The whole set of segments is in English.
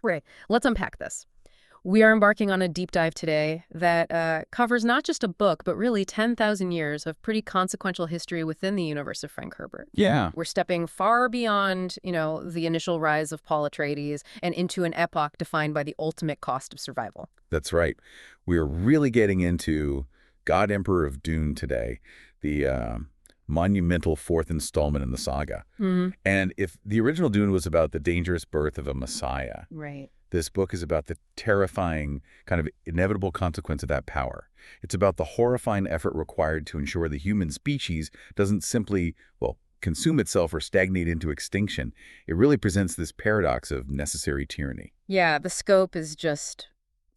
Right. Let's unpack this. We are embarking on a deep dive today that covers not just a book, but really 10,000 years of pretty consequential history within the universe of Frank Herbert. Yeah, We're stepping far beyond, the initial rise of Paul Atreides and into an epoch defined by the ultimate cost of survival. that's right. We're really getting into God Emperor of Dune today, the monumental fourth installment in the saga. Hmm. And if the original Dune was about the dangerous birth of a messiah, Right. this book is about the terrifying, kind of inevitable consequence of that power. It's about the horrifying effort required to ensure the human species doesn't simply, well, consume itself or stagnate into extinction. It really presents this paradox of necessary tyranny. Yeah, the scope is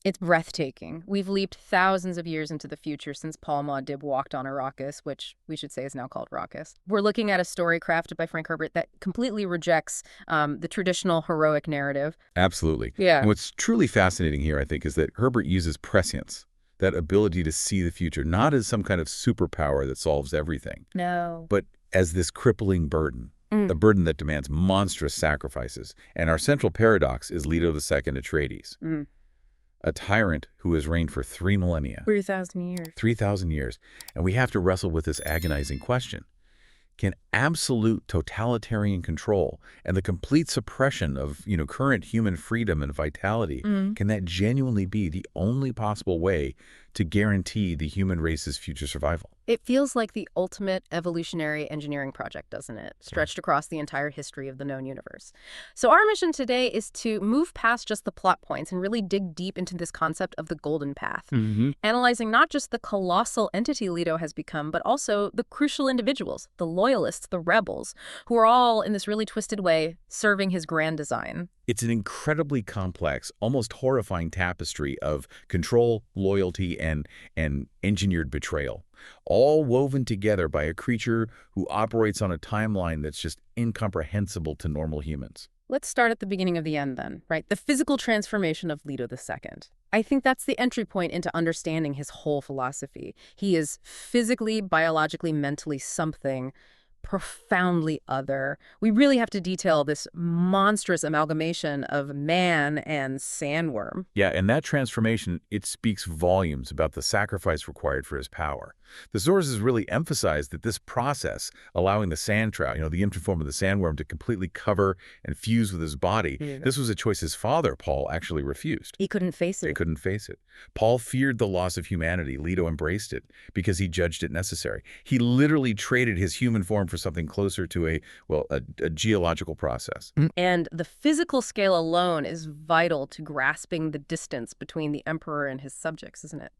it's breathtaking. We've leaped thousands of years into the future since Paul Maudib walked on Arrakis, which we should say is now called Arrakis. We're looking at a story crafted by Frank Herbert that completely rejects the traditional heroic narrative. Absolutely. Yeah. And what's truly fascinating here, I think, is that Herbert uses prescience, that ability to see the future, not as some kind of superpower that solves everything, No. but as this crippling burden, Mm. a burden that demands monstrous sacrifices. And our central paradox is Leto II Atreides, Mm. a tyrant who has reigned for 3 millennia, 3,000 years. 3,000 years. And we have to wrestle with this agonizing question. Can absolute totalitarian control and the complete suppression of, current human freedom and vitality, Mm. can that genuinely be the only possible way to guarantee the human race's future survival? It feels like the ultimate evolutionary engineering project, doesn't it? Stretched across the entire history of the known universe. So our mission today is to move past just the plot points and really dig deep into this concept of the golden path, analyzing not just the colossal entity Leto has become, but also the crucial individuals, the loyalists, the rebels, who are all, in this really twisted way, serving his grand design. It's an incredibly complex, almost horrifying tapestry of control, loyalty, and engineered betrayal, all woven together by a creature who operates on a timeline that's just incomprehensible to normal humans. Let's start at the beginning of the end then, right? The physical transformation of Leto II. I think that's the entry point into understanding his whole philosophy. He is physically, biologically, mentally something profoundly other. We really have to detail this monstrous amalgamation of man and sandworm. Yeah, and that transformation, it speaks volumes about the sacrifice required for his power. The sources really emphasize that this process, allowing the sand trout, the infant form of the sandworm, to completely cover and fuse with his body, this was a choice his father, Paul, actually refused. He couldn't face They it. couldn't face it. Paul feared the loss of humanity. Leto embraced it because he judged it necessary. He literally traded his human form for something closer to a geological process. And the physical scale alone is vital to grasping the distance between the emperor and his subjects, isn't it?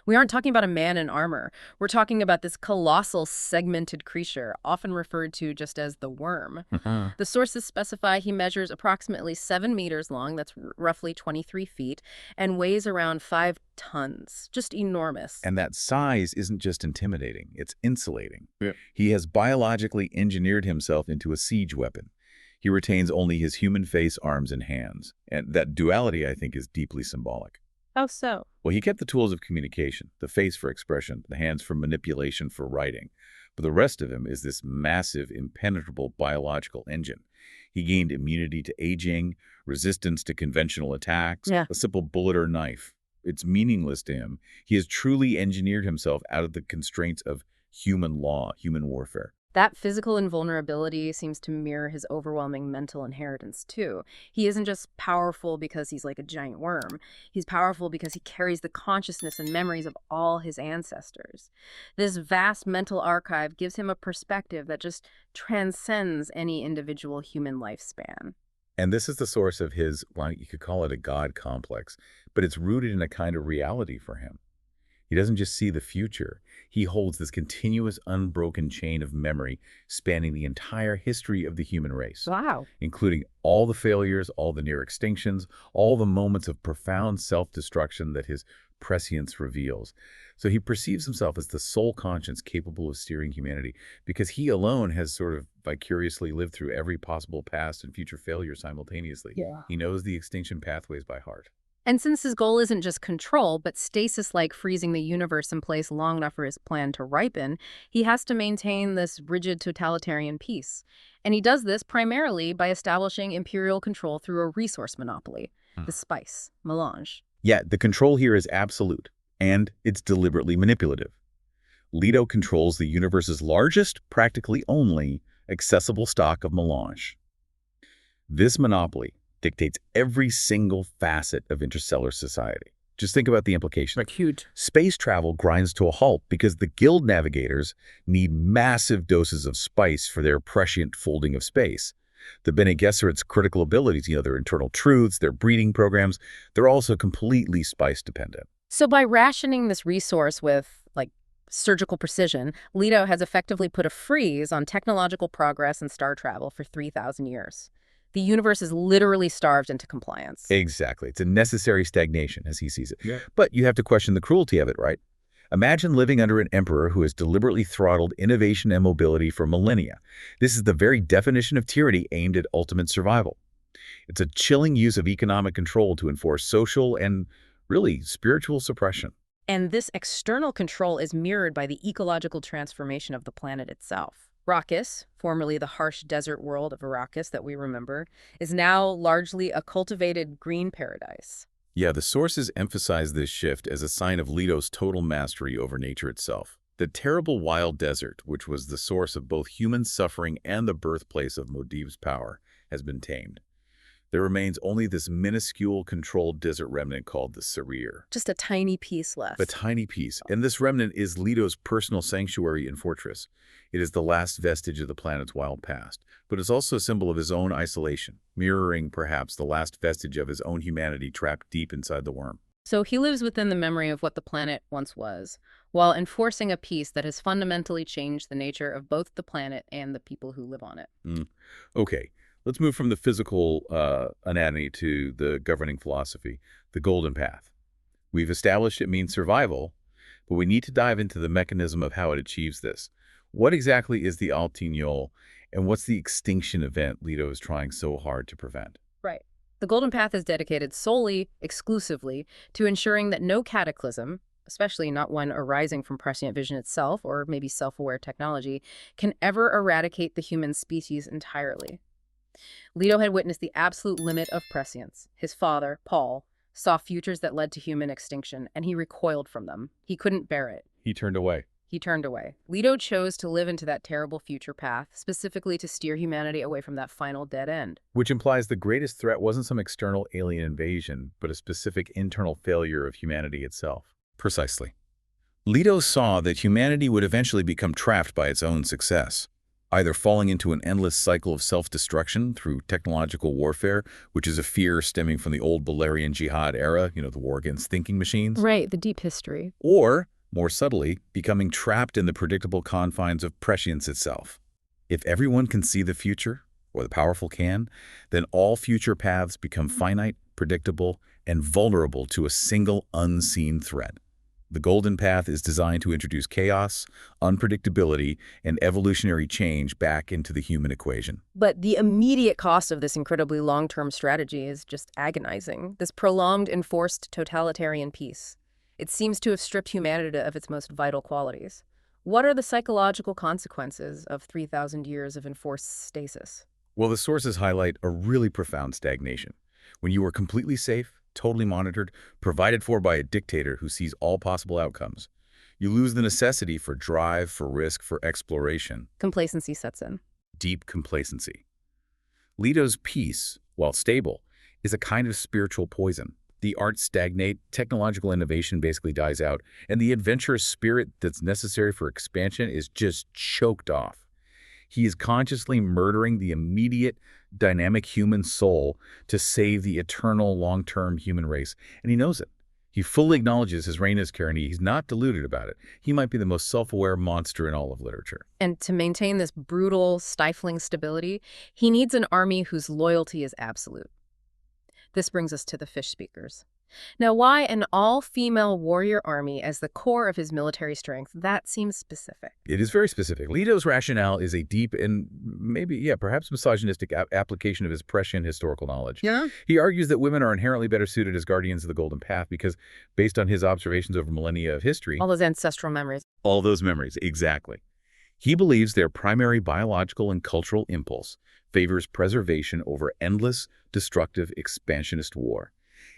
We aren't talking about a man in armor. We're talking about this colossal segmented creature, often referred to just as the worm. The sources specify he measures approximately 7 meters long, that's roughly 23 feet, and weighs around 5 tons. Just enormous. And that size isn't just intimidating, it's insulating. Yeah. He has biologically engineered himself into a siege weapon. He retains only his human face, arms, and hands. And that duality, I think, is deeply symbolic. How so? Well, he kept the tools of communication, the face for expression, the hands for manipulation, for writing. But the rest of him is this massive, impenetrable biological engine. He gained immunity to aging, resistance to conventional attacks, Yeah. a simple bullet or knife. It's meaningless to him. He has truly engineered himself out of the constraints of human law, human warfare. That physical invulnerability seems to mirror his overwhelming mental inheritance, too. He isn't just powerful because he's like a giant worm. He's powerful because he carries the consciousness and memories of all his ancestors. This vast mental archive gives him a perspective that just transcends any individual human lifespan. And this is the source of his, well, you could call it a God complex, but it's rooted in a kind of reality for him. He doesn't just see the future. He holds this continuous, unbroken chain of memory spanning the entire history of the human race, Wow. including all the failures, all the near extinctions, all the moments of profound self-destruction that his prescience reveals. So he perceives himself as the sole conscience capable of steering humanity because he alone has sort of vicariously lived through every possible past and future failure simultaneously. Yeah. He knows the extinction pathways by heart. And since his goal isn't just control, but stasis like freezing the universe in place long enough for his plan to ripen, he has to maintain this rigid totalitarian peace. And he does this primarily by establishing imperial control through a resource monopoly, the spice, melange. Yeah, the control here is absolute, and it's deliberately manipulative. Leto controls the universe's largest, practically only, accessible stock of melange. This monopoly dictates every single facet of interstellar society. Just think about the implications. Like huge. Space travel grinds to a halt because the guild navigators need massive doses of spice for their prescient folding of space. The Bene Gesserit's critical abilities, their internal truths, their breeding programs, they're also completely spice dependent. So by rationing this resource with, surgical precision, Leto has effectively put a freeze on technological progress and star travel for 3,000 years. The universe is literally starved into compliance. Exactly. It's a necessary stagnation, as he sees it. Yeah. But you have to question the cruelty of it, right? Imagine living under an emperor who has deliberately throttled innovation and mobility for millennia. This is the very definition of tyranny aimed at ultimate survival. It's a chilling use of economic control to enforce social and, really, spiritual suppression. And this external control is mirrored by the ecological transformation of the planet itself. Arrakis, formerly the harsh desert world of Arrakis that we remember, is now largely a cultivated green paradise. Yeah, the sources emphasize this shift as a sign of Leto's total mastery over nature itself. The terrible wild desert, which was the source of both human suffering and the birthplace of Modiv's power, has been tamed. There remains only this minuscule controlled desert remnant called the Sarir. Just a tiny piece left. A tiny piece. And this remnant is Leto's personal sanctuary and fortress. It is the last vestige of the planet's wild past, but it's also a symbol of his own isolation, mirroring, perhaps, the last vestige of his own humanity trapped deep inside the worm. So he lives within the memory of what the planet once was, while enforcing a peace that has fundamentally changed the nature of both the planet and the people who live on it. Okay. Let's move from the physical anatomy to the governing philosophy, the golden path. We've established it means survival, but we need to dive into the mechanism of how it achieves this. What exactly is the Altignol, and what's the extinction event Leto is trying so hard to prevent? Right. The golden path is dedicated solely, exclusively, to ensuring that no cataclysm, especially not one arising from prescient vision itself or maybe self-aware technology, can ever eradicate the human species entirely. Leto had witnessed the absolute limit of prescience. His father, Paul, saw futures that led to human extinction, and he recoiled from them. He couldn't bear it. He turned away. Leto chose to live into that terrible future path, specifically to steer humanity away from that final dead end. Which implies the greatest threat wasn't some external alien invasion, but a specific internal failure of humanity itself. Precisely. Leto saw that humanity would eventually become trapped by its own success, either falling into an endless cycle of self-destruction through technological warfare, which is a fear stemming from the old Balerian Jihad era, the war against thinking machines. Right, the deep history. Or, more subtly, becoming trapped in the predictable confines of prescience itself. If everyone can see the future, or the powerful can, then all future paths become finite, predictable, and vulnerable to a single unseen threat. The golden path is designed to introduce chaos, unpredictability, and evolutionary change back into the human equation. But the immediate cost of this incredibly long-term strategy is just agonizing. This prolonged, enforced totalitarian peace. It seems to have stripped humanity of its most vital qualities. What are the psychological consequences of 3,000 years of enforced stasis? Well, the sources highlight a really profound stagnation. When you are completely safe, totally monitored, provided for by a dictator who sees all possible outcomes, you lose the necessity for drive, for risk, for exploration. Complacency sets in. Deep complacency. Leto's peace, while stable, is a kind of spiritual poison. The arts stagnate, technological innovation basically dies out, and the adventurous spirit that's necessary for expansion is just choked off. He is consciously murdering the immediate, dynamic human soul to save the eternal, long-term human race, and he knows it. He fully acknowledges his reign as tyranny. He's not deluded about it. He might be the most self-aware monster in all of literature. And to maintain this brutal, stifling stability, he needs an army whose loyalty is absolute. This brings us to the fish speakers. Now, why an all-female warrior army as the core of his military strength? That seems specific. It is very specific. Leto's rationale is a deep and maybe, perhaps misogynistic application of his prescient historical knowledge. Yeah? He argues that women are inherently better suited as guardians of the Golden Path because, based on his observations over millennia of history, All those ancestral memories. all those memories, exactly. He believes their primary biological and cultural impulse favors preservation over endless, destructive, expansionist war.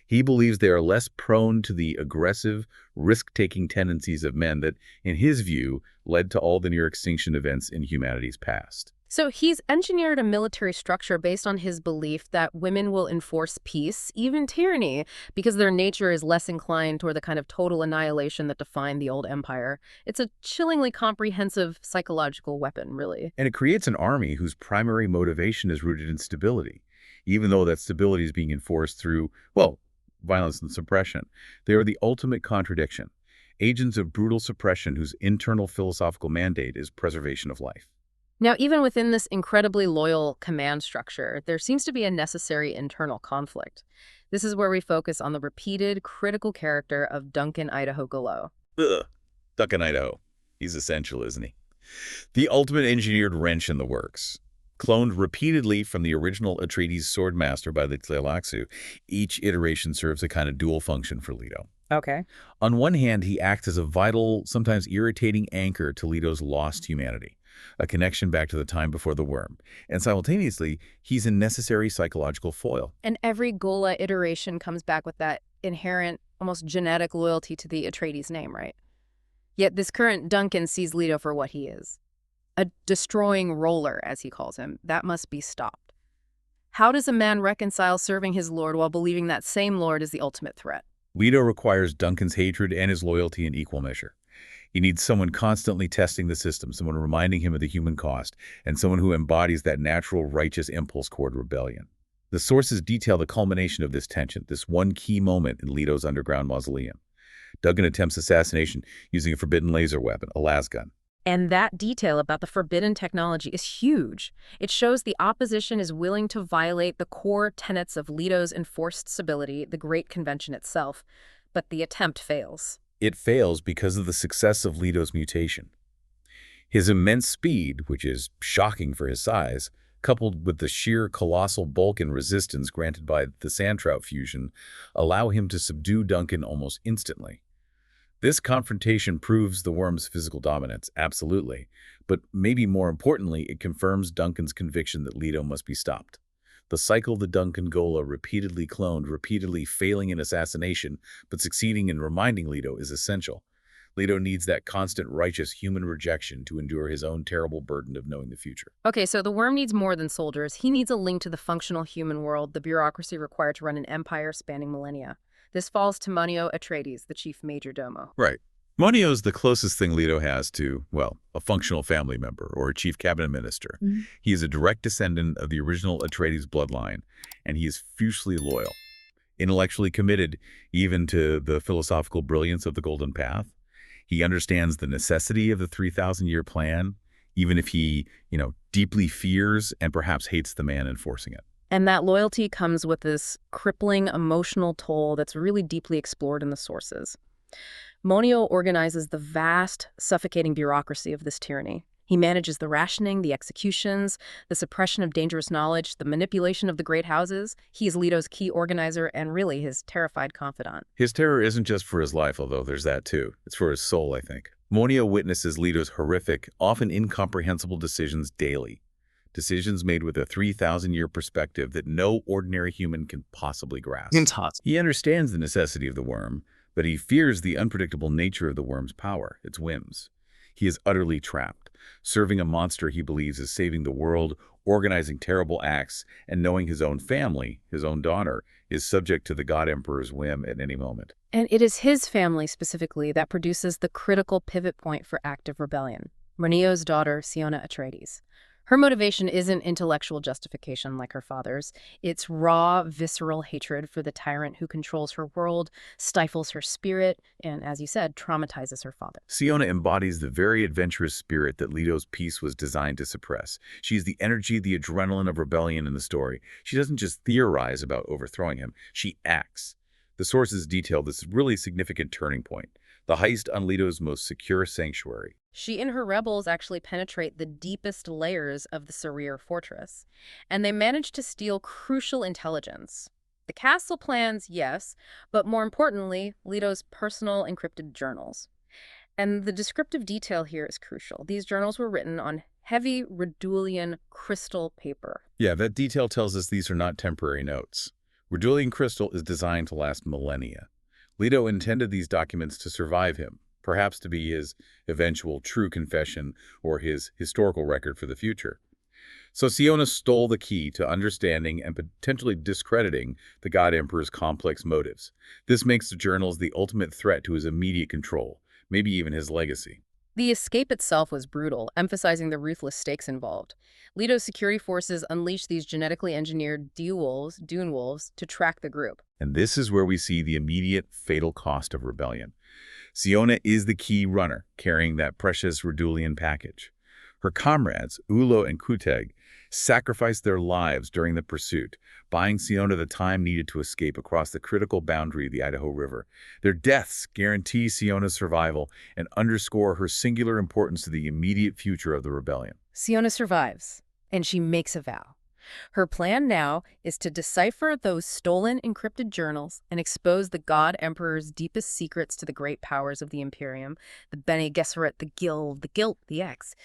He believes they are less prone to the aggressive, risk-taking tendencies of men that, in his view, led to all the near-extinction events in humanity's past. So he's engineered a military structure based on his belief that women will enforce peace, even tyranny, because their nature is less inclined toward the kind of total annihilation that defined the old empire. It's a chillingly comprehensive psychological weapon, really. And it creates an army whose primary motivation is rooted in stability, even though that stability is being enforced through, violence and suppression. They are the ultimate contradiction, agents of brutal suppression whose internal philosophical mandate is preservation of life. Now, even within this incredibly loyal command structure, there seems to be a necessary internal conflict. This is where we focus on the repeated, critical character of Duncan Idaho Golo. Duncan Idaho. He's essential, isn't he? The ultimate engineered wrench in the works. Cloned repeatedly from the original Atreides swordmaster by the Tleilaxu, each iteration serves a kind of dual function for Leto. Okay. On one hand, he acts as a vital, sometimes irritating anchor to Leto's lost humanity, a connection back to the time before the worm. And simultaneously, he's a necessary psychological foil. And every Ghola iteration comes back with that inherent, almost genetic loyalty to the Atreides name, right? Yet this current Duncan sees Leto for what he is. A destroying roller, as he calls him. That must be stopped. How does a man reconcile serving his lord while believing that same lord is the ultimate threat? Leto requires Duncan's hatred and his loyalty in equal measure. He needs someone constantly testing the system, someone reminding him of the human cost, and someone who embodies that natural, righteous impulse toward rebellion. The sources detail the culmination of this tension, this one key moment in Leto's underground mausoleum. Duncan attempts assassination using a forbidden laser weapon, a lasgun. And that detail about the forbidden technology is huge. It shows the opposition is willing to violate the core tenets of Leto's enforced stability, the Great Convention itself, but the attempt fails. It fails because of the success of Leto's mutation. His immense speed, which is shocking for his size, coupled with the sheer colossal bulk and resistance granted by the sandtrout fusion, allow him to subdue Duncan almost instantly. This confrontation proves the worm's physical dominance, absolutely, but maybe more importantly, it confirms Duncan's conviction that Leto must be stopped. The cycle the Duncan Ghola repeatedly cloned, repeatedly failing in assassination, but succeeding in reminding Leto is essential. Leto needs that constant righteous human rejection to endure his own terrible burden of knowing the future. Okay, so the worm needs more than soldiers. He needs a link to the functional human world, the bureaucracy required to run an empire spanning millennia. This falls to Monio Atreides, the chief major domo. Right. Monio's the closest thing Leto has to, a functional family member or a chief cabinet minister. Mm-hmm. He is a direct descendant of the original Atreides bloodline, and he is fiercely loyal, intellectually committed even to the philosophical brilliance of the Golden Path. He understands the necessity of the 3,000-year plan, even if he, deeply fears and perhaps hates the man enforcing it. And that loyalty comes with this crippling emotional toll that's really deeply explored in the sources. Monio organizes the vast, suffocating bureaucracy of this tyranny. He manages the rationing, the executions, the suppression of dangerous knowledge, the manipulation of the great houses. He is Leto's key organizer and really his terrified confidant. His terror isn't just for his life, although there's that too. It's for his soul, I think. Monio witnesses Leto's horrific, often incomprehensible decisions daily. Decisions made with a 3,000-year perspective that no ordinary human can possibly grasp. He understands the necessity of the worm, but he fears the unpredictable nature of the worm's power, its whims. He is utterly trapped, serving a monster he believes is saving the world, organizing terrible acts, and knowing his own family, his own daughter, is subject to the God Emperor's whim at any moment. And it is his family specifically that produces the critical pivot point for active rebellion. Monio's daughter, Siona Atreides. Her motivation isn't intellectual justification like her father's. It's raw, visceral hatred for the tyrant who controls her world, stifles her spirit, and, as you said, traumatizes her father. Siona embodies the very adventurous spirit that Leto's piece was designed to suppress. She's the energy, the adrenaline of rebellion in the story. She doesn't just theorize about overthrowing him, she acts. The sources detail this really significant turning point, the heist on Leto's most secure sanctuary. She and her rebels actually penetrate the deepest layers of the Sarir fortress, and they manage to steal crucial intelligence. The castle plans, yes, but more importantly, Leto's personal encrypted journals. And the descriptive detail here is crucial. These journals were written on heavy Redulian crystal paper. Yeah, that detail tells us these are not temporary notes. Redulian crystal is designed to last millennia. Leto intended these documents to survive him, perhaps to be his eventual true confession or his historical record for the future. So Siona stole the key to understanding and potentially discrediting the God Emperor's complex motives. This makes the journals the ultimate threat to his immediate control, maybe even his legacy. The escape itself was brutal, emphasizing the ruthless stakes involved. Leto's security forces unleashed these genetically engineered Dune wolves, to track the group. And this is where we see the immediate fatal cost of rebellion. Siona is the key runner, carrying that precious Redulian package. Her comrades, Ulo and Kuteg, sacrificed their lives during the pursuit, buying Siona the time needed to escape across the critical boundary of the Idaho River. Their deaths guarantee Siona's survival and underscore her singular importance to the immediate future of the rebellion. Siona survives, and she makes a vow. Her plan now is to decipher those stolen encrypted journals and expose the God Emperor's deepest secrets to the great powers of the Imperium, the Bene Gesserit, the Guild, the Guilt, the X.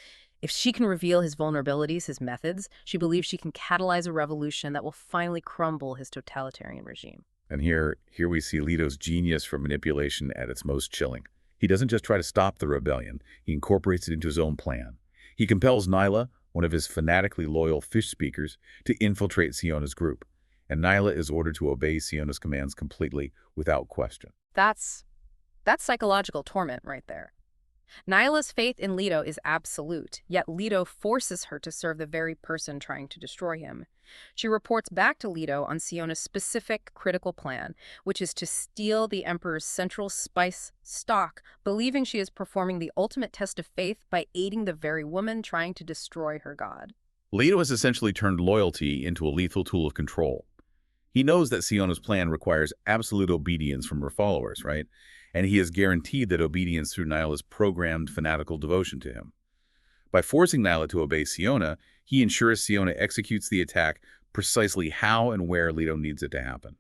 If she can reveal his vulnerabilities, his methods, she believes she can catalyze a revolution that will finally crumble his totalitarian regime. And here we see Leto's genius for manipulation at its most chilling. He doesn't just try to stop the rebellion, he incorporates it into his own plan. He compels Nyla, one of his fanatically loyal fish speakers, to infiltrate Siona's group, and Nyla is ordered to obey Siona's commands completely, without question. That's psychological torment right there. Nyla's faith in Leto is absolute, yet Leto forces her to serve the very person trying to destroy him. She reports back to Leto on Siona's specific critical plan, which is to steal the Emperor's central spice stock, believing she is performing the ultimate test of faith by aiding the very woman trying to destroy her god. Leto has essentially turned loyalty into a lethal tool of control. He knows that Siona's plan requires absolute obedience from her followers, right? And he has guaranteed that obedience through Nyla's programmed fanatical devotion to him. By forcing Nyla to obey Siona, he ensures Siona executes the attack precisely how and where Leto needs it to happen.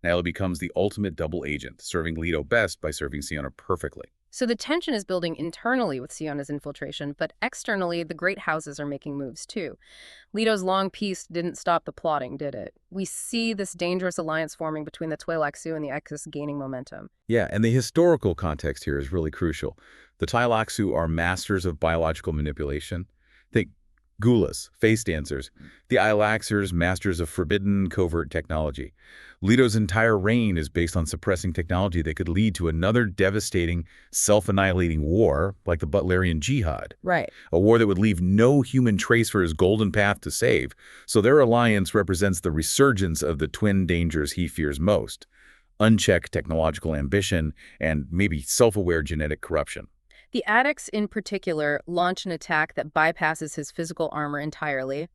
Nyla becomes the ultimate double agent, serving Leto best by serving Siona perfectly. So the tension is building internally with Siona's infiltration, but externally, the great houses are making moves too. Leto's long peace didn't stop the plotting, did it? We see this dangerous alliance forming between the Twi'lek and the Axis gaining momentum. Yeah, and the historical context here is really crucial. The Twi'lek are masters of biological manipulation. Think gholas, face dancers. The Ilaxers, masters of forbidden covert technology. Leto's entire reign is based on suppressing technology that could lead to another devastating, self-annihilating war like the Butlerian Jihad. Right. A war that would leave no human trace for his golden path to save. So their alliance represents the resurgence of the twin dangers he fears most: unchecked technological ambition and maybe self-aware genetic corruption. The Addex, in particular, launch an attack that bypasses his physical armor entirely.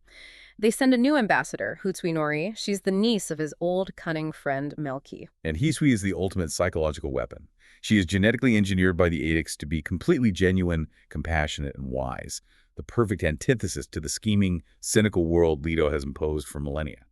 They send a new ambassador, Hootsuite Nori. She's the niece of his old, cunning friend, Melki. And Hisui is the ultimate psychological weapon. She is genetically engineered by the Addex to be completely genuine, compassionate, and wise, the perfect antithesis to the scheming, cynical world Leto has imposed for millennia.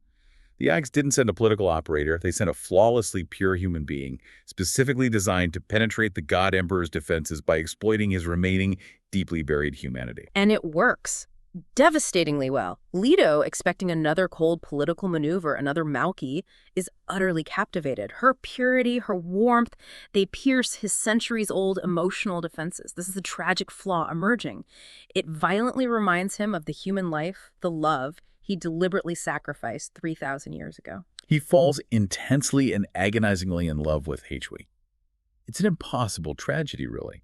The Addex didn't send a political operator, they sent a flawlessly pure human being, specifically designed to penetrate the God Emperor's defenses by exploiting his remaining, deeply buried humanity. And it works. Devastatingly well. Leto, expecting another cold political maneuver, another Malki, is utterly captivated. Her purity, her warmth, they pierce his centuries-old emotional defenses. This is a tragic flaw emerging. It violently reminds him of the human life, the love, he deliberately sacrificed 3,000 years ago. He falls intensely and agonizingly in love with Hisui. It's an impossible tragedy, really.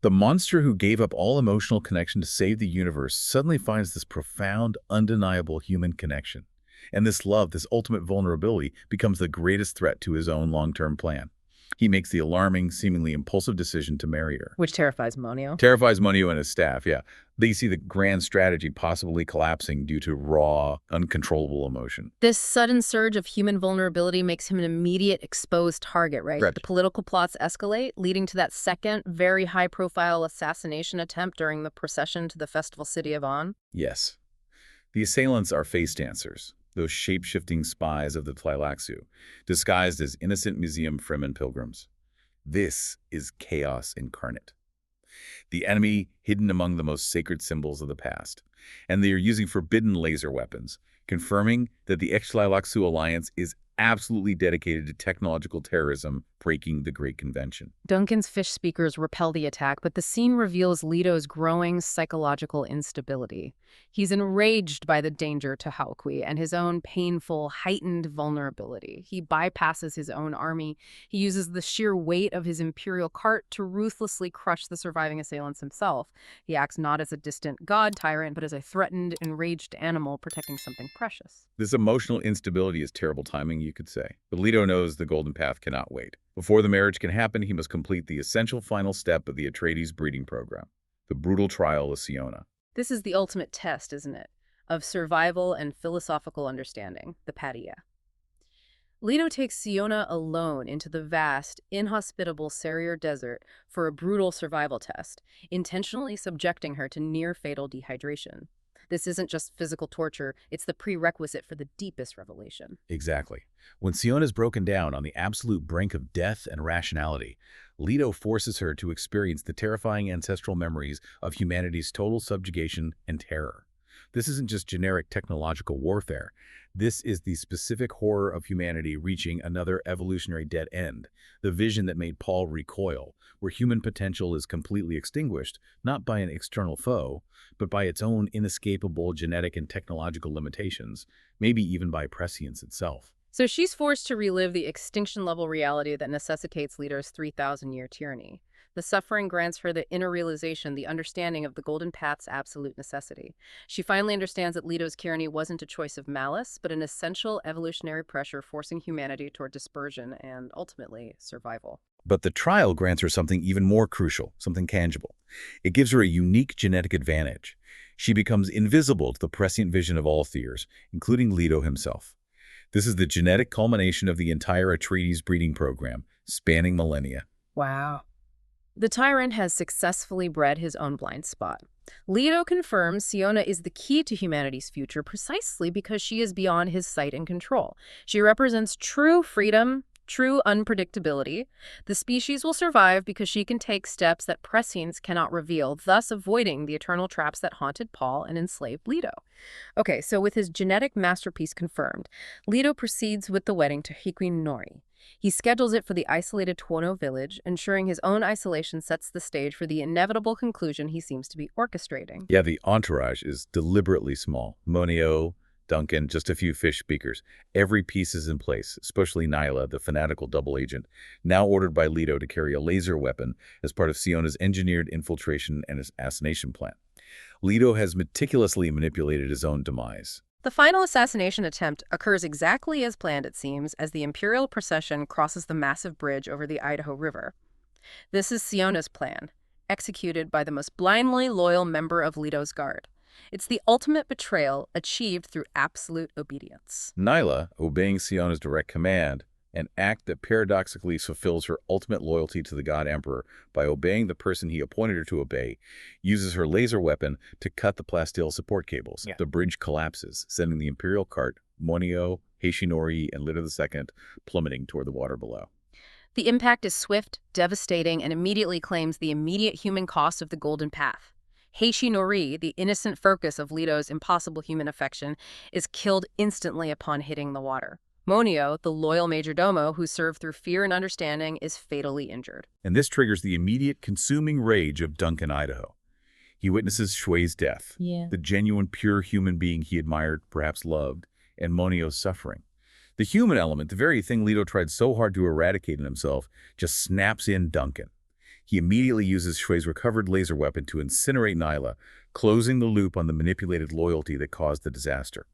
The monster who gave up all emotional connection to save the universe suddenly finds this profound, undeniable human connection. And this love, this ultimate vulnerability, becomes the greatest threat to his own long-term plan. He makes the alarming, seemingly impulsive decision to marry her. Which terrifies Monio. Terrifies Monio and his staff, yeah. They see the grand strategy possibly collapsing due to raw, uncontrollable emotion. This sudden surge of human vulnerability makes him an immediate exposed target, right? Correct. The political plots escalate, leading to that second, very high-profile assassination attempt during the procession to the festival city of On. Yes. The assailants are face dancers, those shape-shifting spies of the Tleilaxu, disguised as innocent museum Fremen pilgrims. This is chaos incarnate. The enemy hidden among the most sacred symbols of the past, and they are using forbidden laser weapons, confirming that the Tleilaxu alliance is absolutely dedicated to technological terrorism, breaking the Great Convention. Duncan's fish speakers repel the attack, but the scene reveals Leto's growing psychological instability. He's enraged by the danger to Haukwi and his own painful, heightened vulnerability. He bypasses his own army. He uses the sheer weight of his imperial cart to ruthlessly crush the surviving assailants himself. He acts not as a distant god tyrant, but as a threatened, enraged animal protecting something precious. This emotional instability is terrible timing, you could say. But Leto knows the Golden Path cannot wait. Before the marriage can happen, he must complete the essential final step of the Atreides breeding program, the brutal trial of Siona. This is the ultimate test, isn't it? Of survival and philosophical understanding, the Padia. Leto takes Siona alone into the vast, inhospitable Sarir Desert for a brutal survival test, intentionally subjecting her to near-fatal dehydration. This isn't just physical torture, it's the prerequisite for the deepest revelation. Exactly. When Siona is broken down on the absolute brink of death and rationality, Leto forces her to experience the terrifying ancestral memories of humanity's total subjugation and terror. This isn't just generic technological warfare. This is the specific horror of humanity reaching another evolutionary dead end, the vision that made Paul recoil, where human potential is completely extinguished, not by an external foe, but by its own inescapable genetic and technological limitations, maybe even by prescience itself. So she's forced to relive the extinction-level reality that necessitates Leto's 3,000-year tyranny. The suffering grants her the inner realization, the understanding of the Golden Path's absolute necessity. She finally understands that Leto's tyranny wasn't a choice of malice, but an essential evolutionary pressure forcing humanity toward dispersion and, ultimately, survival. But the trial grants her something even more crucial, something tangible. It gives her a unique genetic advantage. She becomes invisible to the prescient vision of all Theers, including Leto himself. This is the genetic culmination of the entire Atreides breeding program, spanning millennia. Wow. The Tyrant has successfully bred his own blind spot. Leto confirms Siona is the key to humanity's future precisely because she is beyond his sight and control. She represents true freedom, true unpredictability. The species will survive because she can take steps that prescience cannot reveal, thus avoiding the eternal traps that haunted Paul and enslaved Leto. Okay, so with his genetic masterpiece confirmed, Leto proceeds with the wedding to Hiquin Nori. He schedules it for the isolated Tuono village, ensuring his own isolation sets the stage for the inevitable conclusion he seems to be orchestrating. Yeah, the entourage is deliberately small. Monio, Duncan, just a few fish speakers. Every piece is in place, especially Nyla, the fanatical double agent, now ordered by Leto to carry a laser weapon as part of Siona's engineered infiltration and assassination plan. Leto has meticulously manipulated his own demise. The final assassination attempt occurs exactly as planned, it seems, as the Imperial procession crosses the massive bridge over the Idaho River. This is Siona's plan, executed by the most blindly loyal member of Leto's guard. It's the ultimate betrayal achieved through absolute obedience. Nyla, obeying Siona's direct command, an act that paradoxically fulfills her ultimate loyalty to the God Emperor by obeying the person he appointed her to obey, uses her laser weapon to cut the plasteel support cables. Yeah. The bridge collapses, sending the Imperial cart, Monio, Heishinori, and Leto II plummeting toward the water below. The impact is swift, devastating, and immediately claims the immediate human cost of the Golden Path. Heishinori, the innocent focus of Leto's impossible human affection, is killed instantly upon hitting the water. Monio, the loyal majordomo who served through fear and understanding, is fatally injured. And this triggers the immediate consuming rage of Duncan Idaho. He witnesses Shui's death, the genuine pure human being he admired, perhaps loved, and Monio's suffering. The human element, the very thing Leto tried so hard to eradicate in himself, just snaps in Duncan. He immediately uses Shui's recovered laser weapon to incinerate Nyla, closing the loop on the manipulated loyalty that caused the disaster.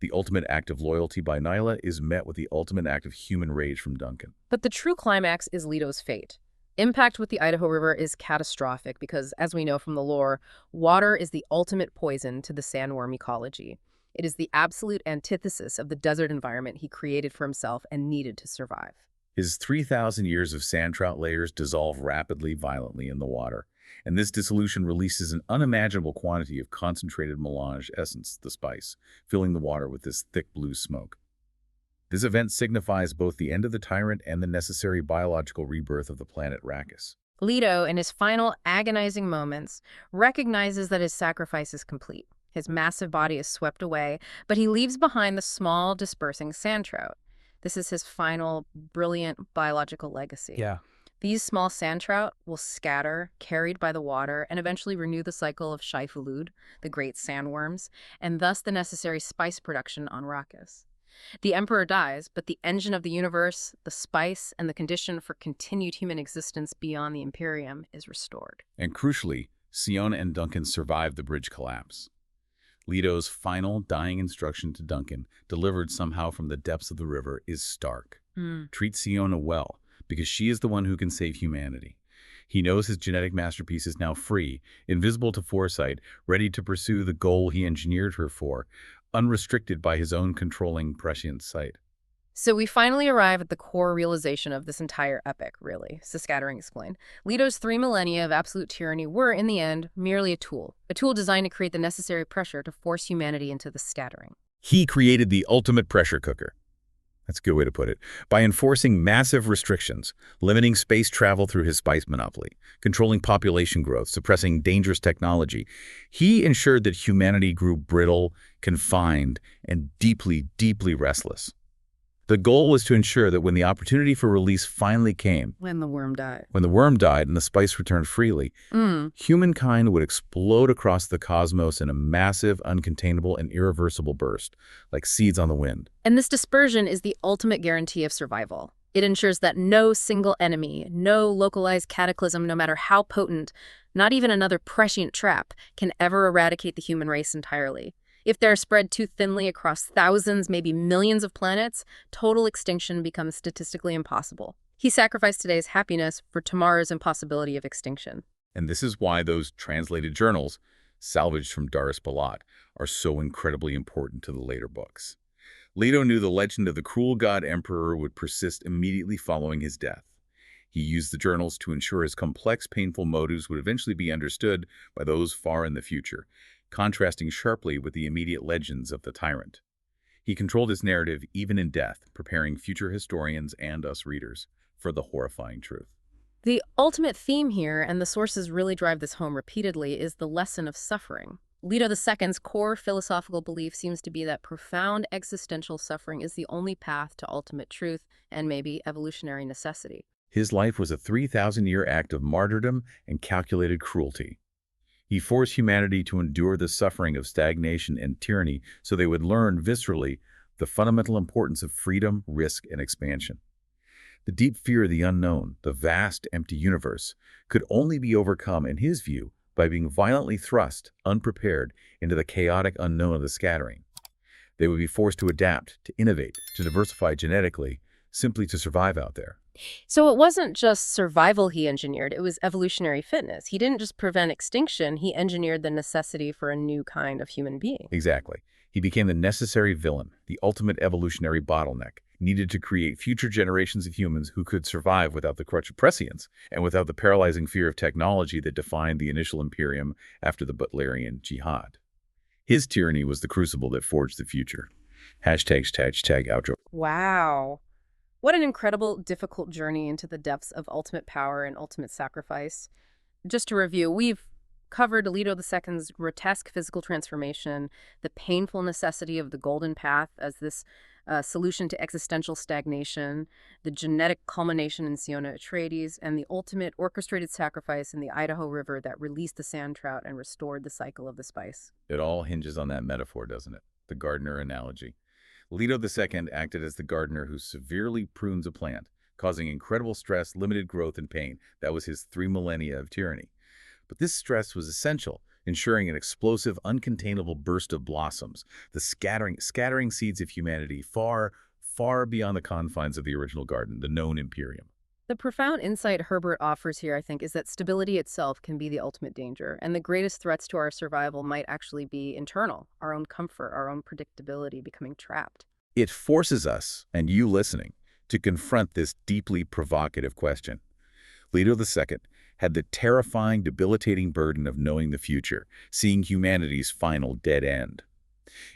The ultimate act of loyalty by Nyla is met with the ultimate act of human rage from Duncan. But the true climax is Leto's fate. Impact with the Idaho River is catastrophic because, as we know from the lore, water is the ultimate poison to the sandworm ecology. It is the absolute antithesis of the desert environment he created for himself and needed to survive. His 3,000 years of sand trout layers dissolve rapidly, violently in the water, and this dissolution releases an unimaginable quantity of concentrated melange essence, the spice, filling the water with this thick blue smoke. This event signifies both the end of the Tyrant and the necessary biological rebirth of the planet Arrakis. Leto, in his final agonizing moments, recognizes that his sacrifice is complete. His massive body is swept away, but he leaves behind the small, dispersing sand trout. This is his final, brilliant biological legacy. Yeah. These small sand trout will scatter, carried by the water, and eventually renew the cycle of Shai-Fulud, the great sandworms, and thus the necessary spice production on Arrakis. The Emperor dies, but the engine of the universe, the spice, and the condition for continued human existence beyond the Imperium is restored. And crucially, Siona and Duncan survive the bridge collapse. Leto's final dying instruction to Duncan, delivered somehow from the depths of the river, is stark. Treat Siona well, because she is the one who can save humanity. He knows his genetic masterpiece is now free, invisible to foresight, ready to pursue the goal he engineered her for, unrestricted by his own controlling prescient sight. So we finally arrive at the core realization of this entire epic, really, Scattering explained. Leto's 3 millennia of absolute tyranny were, in the end, merely a tool designed to create the necessary pressure to force humanity into the scattering. He created the ultimate pressure cooker. That's a good way to put it. By enforcing massive restrictions, limiting space travel through his spice monopoly, controlling population growth, suppressing dangerous technology, he ensured that humanity grew brittle, confined, and deeply, deeply restless. The goal was to ensure that when the opportunity for release finally came, When the worm died. when the worm died and the spice returned freely, humankind would explode across the cosmos in a massive, uncontainable, and irreversible burst, like seeds on the wind. And this dispersion is the ultimate guarantee of survival. It ensures that no single enemy, no localized cataclysm, no matter how potent, not even another prescient trap, can ever eradicate the human race entirely. If they're spread too thinly across thousands, maybe millions of planets, total extinction becomes statistically impossible. He sacrificed today's happiness for tomorrow's impossibility of extinction. And this is why those translated journals, salvaged from Daris Balat, are so incredibly important to the later books. Leto knew the legend of the cruel God Emperor would persist immediately following his death. He used the journals to ensure his complex, painful motives would eventually be understood by those far in the future, contrasting sharply with the immediate legends of the Tyrant. He controlled his narrative even in death, preparing future historians and us readers for the horrifying truth. The ultimate theme here, and the sources really drive this home repeatedly, is the lesson of suffering. Leto II's core philosophical belief seems to be that profound existential suffering is the only path to ultimate truth and maybe evolutionary necessity. His life was a 3,000-year act of martyrdom and calculated cruelty. He forced humanity to endure the suffering of stagnation and tyranny so they would learn viscerally the fundamental importance of freedom, risk, and expansion. The deep fear of the unknown, the vast, empty universe, could only be overcome, in his view, by being violently thrust, unprepared, into the chaotic unknown of the scattering. They would be forced to adapt, to innovate, to diversify genetically, simply to survive out there. So it wasn't just survival he engineered, it was evolutionary fitness. He didn't just prevent extinction, he engineered the necessity for a new kind of human being. Exactly. He became the necessary villain, the ultimate evolutionary bottleneck, needed to create future generations of humans who could survive without the crutch of prescience and without the paralyzing fear of technology that defined the initial Imperium after the Butlerian Jihad. His tyranny was the crucible that forged the future. Hashtag outro. Wow. What an incredible, difficult journey into the depths of ultimate power and ultimate sacrifice. Just to review, we've covered Leto II's grotesque physical transformation, the painful necessity of the golden path as this solution to existential stagnation, the genetic culmination in Siona Atreides, and the ultimate orchestrated sacrifice in the Idaho River that released the sand trout and restored the cycle of the spice. It all hinges on that metaphor, doesn't it? The gardener analogy. Leto II acted as the gardener who severely prunes a plant, causing incredible stress, limited growth, and pain. That was his 3 millennia of tyranny. But this stress was essential, ensuring an explosive, uncontainable burst of blossoms, the scattering seeds of humanity far, far beyond the confines of the original garden, the known Imperium. The profound insight Herbert offers here, I think, is that stability itself can be the ultimate danger, and the greatest threats to our survival might actually be internal, our own comfort, our own predictability becoming trapped. It forces us, and you listening, to confront this deeply provocative question. Leto II had the terrifying, debilitating burden of knowing the future, seeing humanity's final dead end.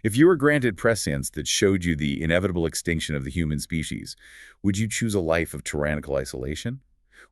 If you were granted prescience that showed you the inevitable extinction of the human species, would you choose a life of tyrannical isolation?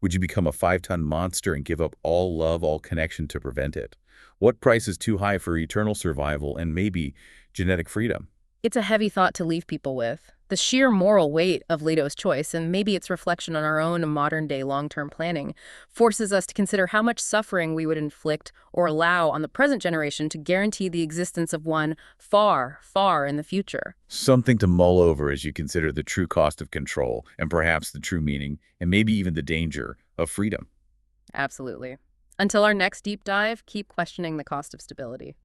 Would you become a 5-ton monster and give up all love, all connection to prevent it? What price is too high for eternal survival and maybe genetic freedom? It's a heavy thought to leave people with. The sheer moral weight of Leto's choice, and maybe its reflection on our own modern-day long-term planning, forces us to consider how much suffering we would inflict or allow on the present generation to guarantee the existence of one far, far in the future. Something to mull over as you consider the true cost of control and perhaps the true meaning and maybe even the danger of freedom. Absolutely. Until our next deep dive, keep questioning the cost of stability.